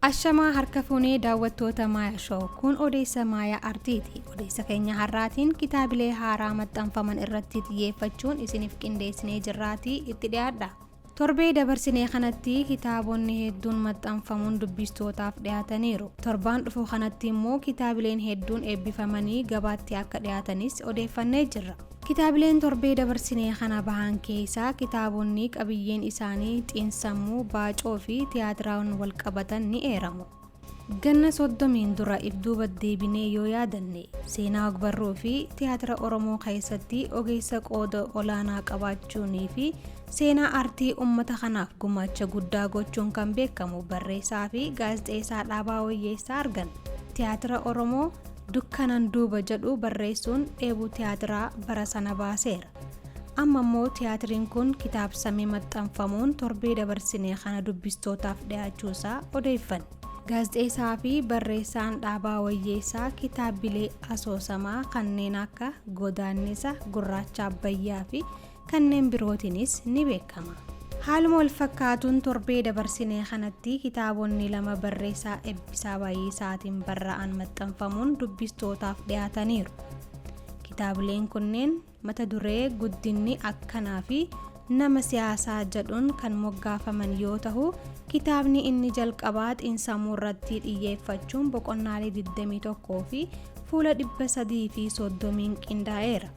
Ashamaa harka fuunee daawwattoota Maayaa Show kun odeessa Maayaa Artiiti. Odeessa keenya har'aatiin kitaabilee haaraa maxxanfaman irratti xiyyeeffachuun isiniif qindeessinee jirraatii itti dhiyaadha. Torbee dabarsinee kanatti kitaabonni hedduun maxxanfamuun dubbistootaaf dhiyaataniiru. Torbaan dhufu kanatti immoo kitaabileen hedduun eebbifamanii gabaatti akka dhiyaatanis odeeffannee jirra. Kitaabileen torbee dabarsinee kana bahan keessaa kitaabonni qabiyyeen isaanii xiinsammuu, baacoo fi tiyaatiraan wal qabatan ni eeramu. Ganna 30 dura ibduuba deebinee yoo yaadanne seenaa ogbarruu fi tiyaatira Oromoo keessatti ogeessa qooda olaanaa qabaachuunii fi seenaa aartii uummata kanaaf gumaacha guddaa gochuun kan beekamu barreessaa fi gaazexeessaa Dhaabaa Wayyeessaa argan. Tiyaatira Oromoo dukkanan duuba jedhu barreessuun dheebuu tiyaatiraa bara sana baaseera. Amma immoo tiyaatiriin kun kitaabsamee maxxanfamuun torbee dabarsinee kana dubbistootaaf dhiyaachuusaa odeeffanne. Gaazexeessaa fi barreessaan Dhaabaa Wayyeessaa kitaabilee asoosamaa kanneen akka Godaannisa, Gurraacha Abbayyaa fi kanneen birootiinis ni beekama. Haaluma wal fakkaatuun torbee dabarsinee kanatti kitaabonni lama barreessaa Eebbisaa Baay'isaatiin barraa'an maxxanfamuun dubbistootaaf dhiyaataniiru. Kitaabileen kunneen mata duree guddinni akkanaa fi nama siyaasaa jedhuun kan moggaafaman yoo ta'u, kitaabni inni jalqabaa xiinsammuu irratti xiyyeeffachuun boqonnaalee 21 fi fuula 330 qindaa'eera.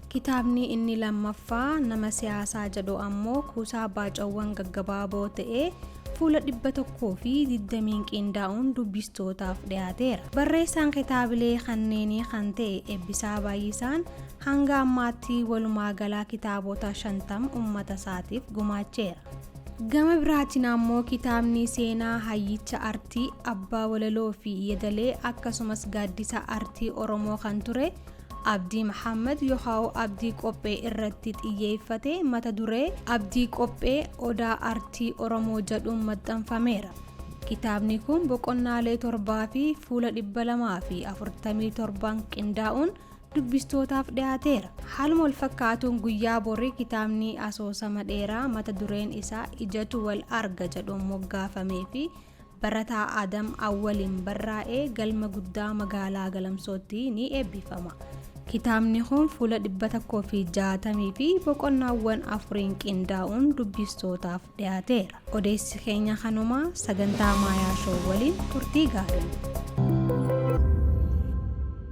Kitaabni inni lammaffaa nama siyaasaa jedhu ammoo kuusaa baacoowwan gaggabaaboo ta'ee fuula 120 qindaa'uun dubbistootaaf dhiyaateera. Barreessaan kitaabilee kanneenii kan ta'e Eebbisaa Baay'isaan hanga ammaatti walumaa galaa kitaabota 50 uummata isaatiif gumaacheera. Gama biraatiin ammoo kitaabni seenaa hayyicha aartii Abbaa Walaloo fi Yedalee akkasumas gaaddisa aartii Oromoo kan ture Abdii Muhammad Yohaa'u Abdii Qophee irratti xiyyeeffate mata duree Abdii Qophee Odaa Aartii Oromoo jedhuun maxxanfameera. Kitaabni kun boqonnaalee 7 fi fuula 247 qindaa'uun dubbistootaaf dhiyaateera. Haaluma wal fakkaatuun guyyaa borii kitaabni asoosama dheeraa mata dureen isaa Ijatu Wal Arga jedhuun moggaafamee fi barataa Adam Awwaliin barraa'ee galma guddaa magaalaa Galamsootti ni eebbifama. Kitaabni kun fuula 160 fi boqonnaawwan 4 qindaa'uun dubbistootaaf dhiyaateera. Odeessi keenya kanumaa sagantaa Maayaa Show waliin turtii gaarii.